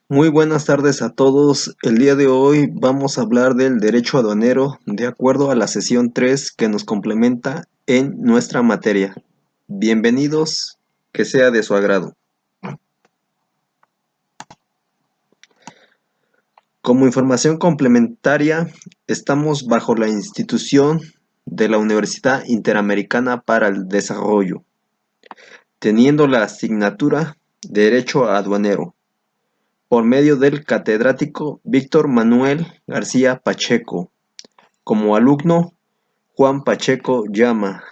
Muy buenas tardes a todos. El día de hoy vamos a hablar del derecho aduanero de acuerdo a la sesión 3 que nos complementa en nuestra materia. Bienvenidos, que sea de su agrado. Como información complementaria, estamos bajo la institución de la Universidad Interamericana para el Desarrollo, teniendo la asignatura Derecho Aduanero, por medio del catedrático Víctor Manuel García Pacheco. Como alumno, Juan Pacheco Llama,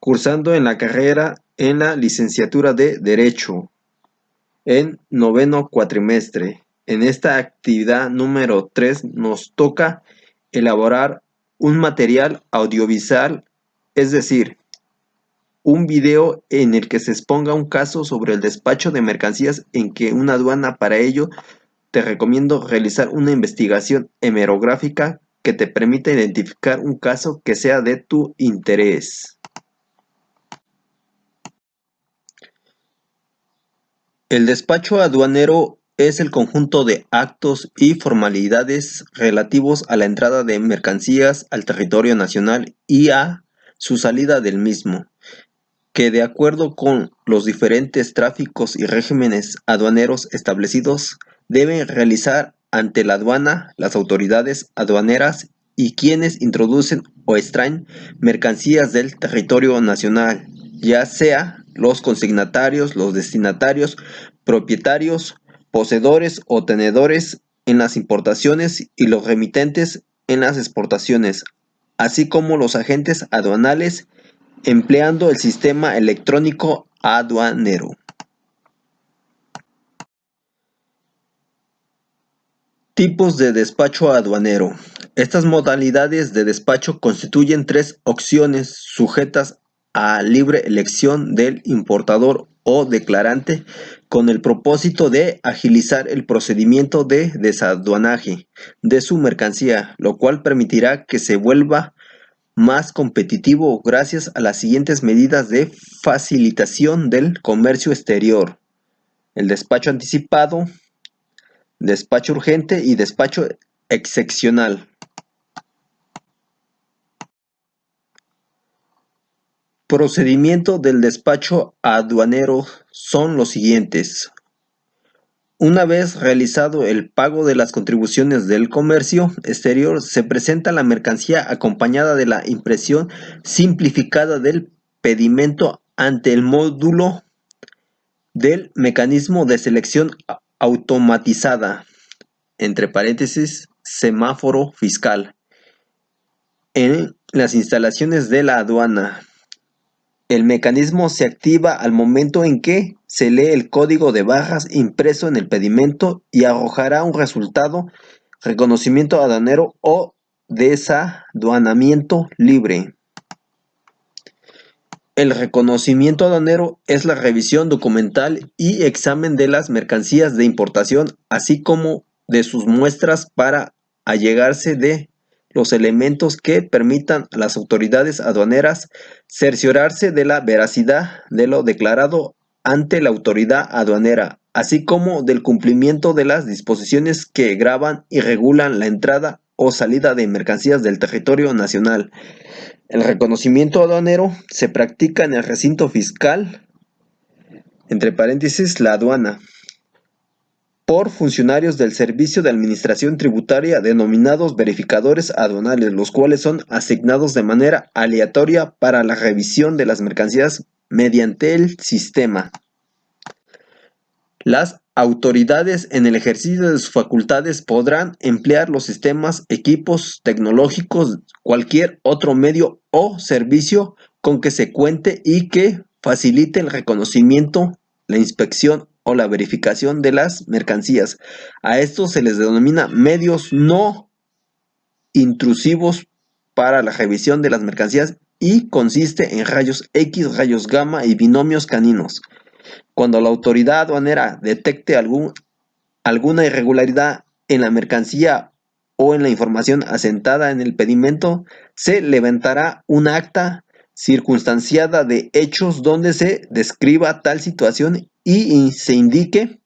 cursando en la carrera en la licenciatura de Derecho, en noveno cuatrimestre. En esta actividad número 3 nos toca elaborar un material audiovisual, es decir, un video en el que se exponga un caso sobre el despacho de mercancías en que una aduana. Para ello te recomiendo realizar una investigación hemerográfica que te permita identificar un caso que sea de tu interés. El despacho aduanero es el conjunto de actos y formalidades relativos a la entrada de mercancías al territorio nacional y a su salida del mismo, que de acuerdo con los diferentes tráficos y regímenes aduaneros establecidos, deben realizar ante la aduana las autoridades aduaneras y quienes introducen o extraen mercancías del territorio nacional, ya sea los consignatarios, los destinatarios, propietarios, poseedores o tenedores en las importaciones y los remitentes en las exportaciones, así como los agentes aduanales empleando el sistema electrónico aduanero. Tipos de despacho aduanero. Estas modalidades de despacho constituyen tres opciones sujetas a libre elección del importador o declarante con el propósito de agilizar el procedimiento de desaduanaje de su mercancía, lo cual permitirá que se vuelva más competitivo gracias a las siguientes medidas de facilitación del comercio exterior: el despacho anticipado, despacho urgente y despacho excepcional. Procedimiento del despacho aduanero son los siguientes. Una vez realizado el pago de las contribuciones del comercio exterior, se presenta la mercancía acompañada de la impresión simplificada del pedimento ante el módulo del mecanismo de selección automatizada, entre paréntesis, semáforo fiscal, en las instalaciones de la aduana. El mecanismo se activa al momento en que se lee el código de barras impreso en el pedimento y arrojará un resultado: reconocimiento aduanero o desaduanamiento libre. El reconocimiento aduanero es la revisión documental y examen de las mercancías de importación, así como de sus muestras, para allegarse de los elementos que permitan a las autoridades aduaneras cerciorarse de la veracidad de lo declarado ante la autoridad aduanera, así como del cumplimiento de las disposiciones que gravan y regulan la entrada o salida de mercancías del territorio nacional. El reconocimiento aduanero se practica en el recinto fiscal, entre paréntesis, la aduana, por funcionarios del Servicio de Administración Tributaria denominados verificadores aduanales, los cuales son asignados de manera aleatoria para la revisión de las mercancías mediante el sistema. Las autoridades, en el ejercicio de sus facultades, podrán emplear los sistemas, equipos tecnológicos, cualquier otro medio o servicio con que se cuente y que facilite el reconocimiento, la inspección o la verificación de las mercancías. A estos se les denomina medios no intrusivos para la revisión de las mercancías y consiste en rayos X, rayos gamma y binomios caninos. Cuando la autoridad aduanera detecte alguna irregularidad en la mercancía o en la información asentada en el pedimento, se levantará un acta circunstanciada de hechos donde se describa tal situación y se indique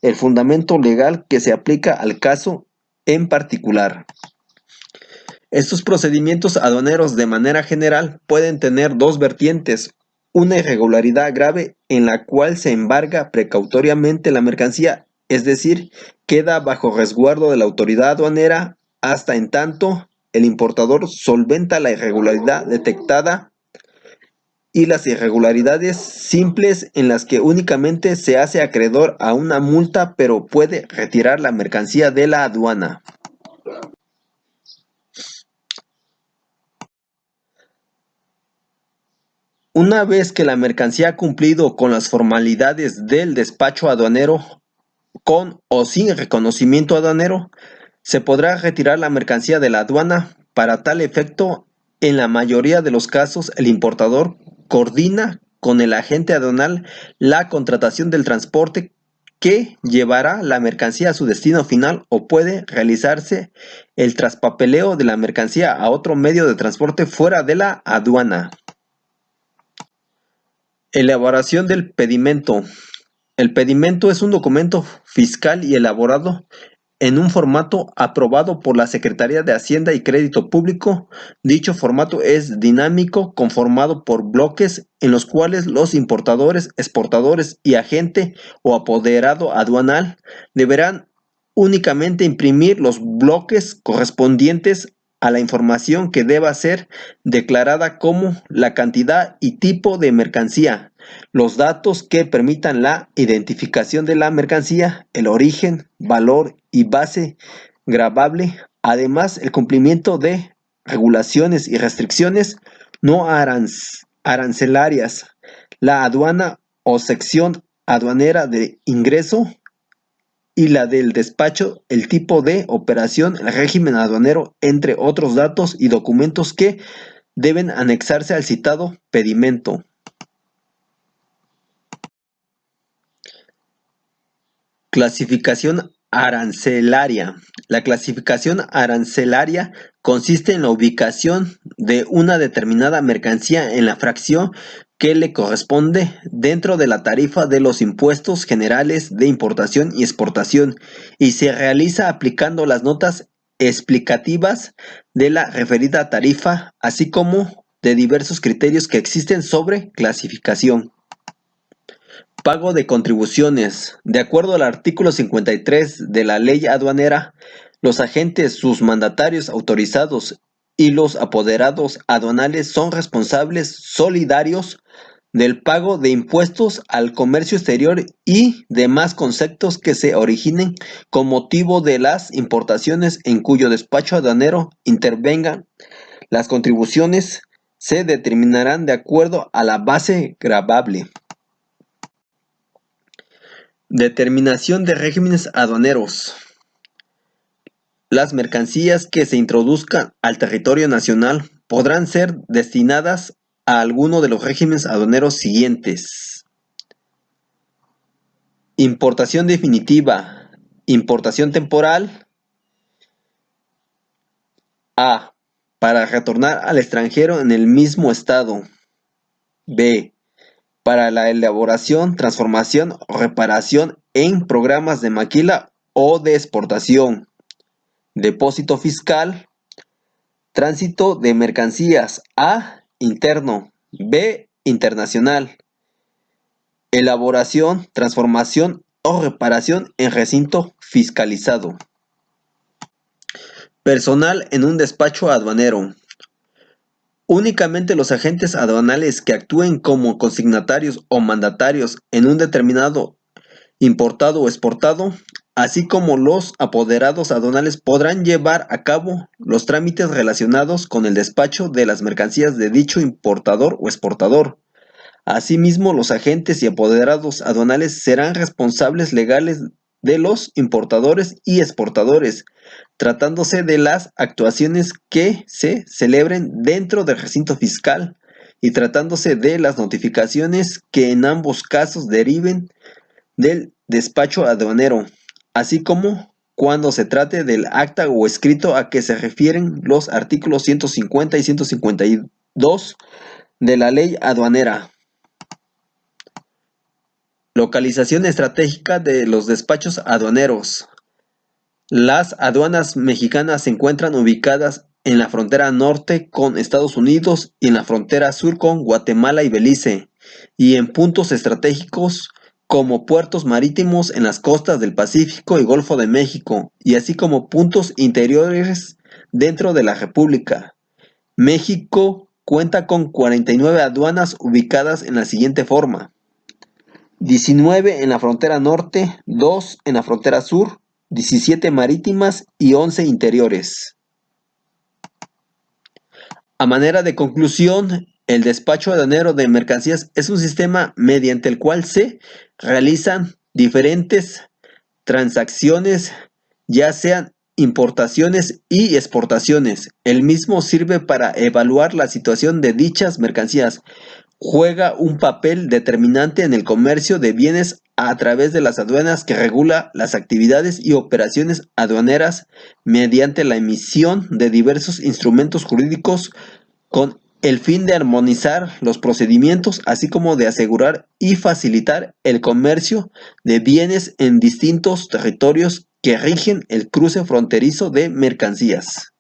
el fundamento legal que se aplica al caso en particular. Estos procedimientos aduaneros de manera general pueden tener dos vertientes: una irregularidad grave en la cual se embarga precautoriamente la mercancía, es decir, queda bajo resguardo de la autoridad aduanera hasta en tanto el importador solventa la irregularidad detectada, y las irregularidades simples en las que únicamente se hace acreedor a una multa pero puede retirar la mercancía de la aduana. Una vez que la mercancía ha cumplido con las formalidades del despacho aduanero, con o sin reconocimiento aduanero, se podrá retirar la mercancía de la aduana. Para tal efecto, en la mayoría de los casos, el importador coordina con el agente aduanal la contratación del transporte que llevará la mercancía a su destino final, o puede realizarse el traspapeleo de la mercancía a otro medio de transporte fuera de la aduana. Elaboración del pedimento. El pedimento es un documento fiscal y elaborado en un formato aprobado por la Secretaría de Hacienda y Crédito Público. Dicho formato es dinámico, conformado por bloques en los cuales los importadores, exportadores y agente o apoderado aduanal deberán únicamente imprimir los bloques correspondientes a la información que deba ser declarada, como la cantidad y tipo de mercancía, los datos que permitan la identificación de la mercancía, el origen, valor y base gravable, además el cumplimiento de regulaciones y restricciones no arancelarias, la aduana o sección aduanera de ingreso y la del despacho, el tipo de operación, el régimen aduanero, entre otros datos y documentos que deben anexarse al citado pedimento. Clasificación arancelaria. La clasificación arancelaria consiste en la ubicación de una determinada mercancía en la fracción que le corresponde dentro de la tarifa de los impuestos generales de importación y exportación, y se realiza aplicando las notas explicativas de la referida tarifa, así como de diversos criterios que existen sobre clasificación. Pago de contribuciones. De acuerdo al artículo 53 de la Ley Aduanera, los agentes, sus mandatarios autorizados y los apoderados aduanales son responsables solidarios del pago de impuestos al comercio exterior y demás conceptos que se originen con motivo de las importaciones en cuyo despacho aduanero intervengan. Las contribuciones se determinarán de acuerdo a la base gravable. Determinación de regímenes aduaneros. Las mercancías que se introduzcan al territorio nacional podrán ser destinadas a alguno de los regímenes aduaneros siguientes: importación definitiva, importación temporal. A. Para retornar al extranjero en el mismo estado. B. Para la elaboración, transformación o reparación en programas de maquila o de exportación. Depósito fiscal. Tránsito de mercancías. A. Interno. B. Internacional. Elaboración, transformación o reparación en recinto fiscalizado. Personal en un despacho aduanero. Únicamente los agentes aduanales que actúen como consignatarios o mandatarios en un determinado importado o exportado, así como los apoderados aduanales, podrán llevar a cabo los trámites relacionados con el despacho de las mercancías de dicho importador o exportador. Asimismo, los agentes y apoderados aduanales serán responsables legales de los importadores y exportadores, tratándose de las actuaciones que se celebren dentro del recinto fiscal y tratándose de las notificaciones que en ambos casos deriven del despacho aduanero, así como cuando se trate del acta o escrito a que se refieren los artículos 150 y 152 de la Ley Aduanera. Localización estratégica de los despachos aduaneros. Las aduanas mexicanas se encuentran ubicadas en la frontera norte con Estados Unidos y en la frontera sur con Guatemala y Belice, y en puntos estratégicos como puertos marítimos en las costas del Pacífico y Golfo de México, y así como puntos interiores dentro de la República. México cuenta con 49 aduanas ubicadas en la siguiente forma: 19 en la frontera norte, 2 en la frontera sur, 17 marítimas y 11 interiores. A manera de conclusión, el despacho aduanero de mercancías es un sistema mediante el cual se realizan diferentes transacciones, ya sean importaciones y exportaciones. El mismo sirve para evaluar la situación de dichas mercancías. Juega un papel determinante en el comercio de bienes a través de las aduanas, que regula las actividades y operaciones aduaneras mediante la emisión de diversos instrumentos jurídicos con el fin de armonizar los procedimientos, así como de asegurar y facilitar el comercio de bienes en distintos territorios que rigen el cruce fronterizo de mercancías.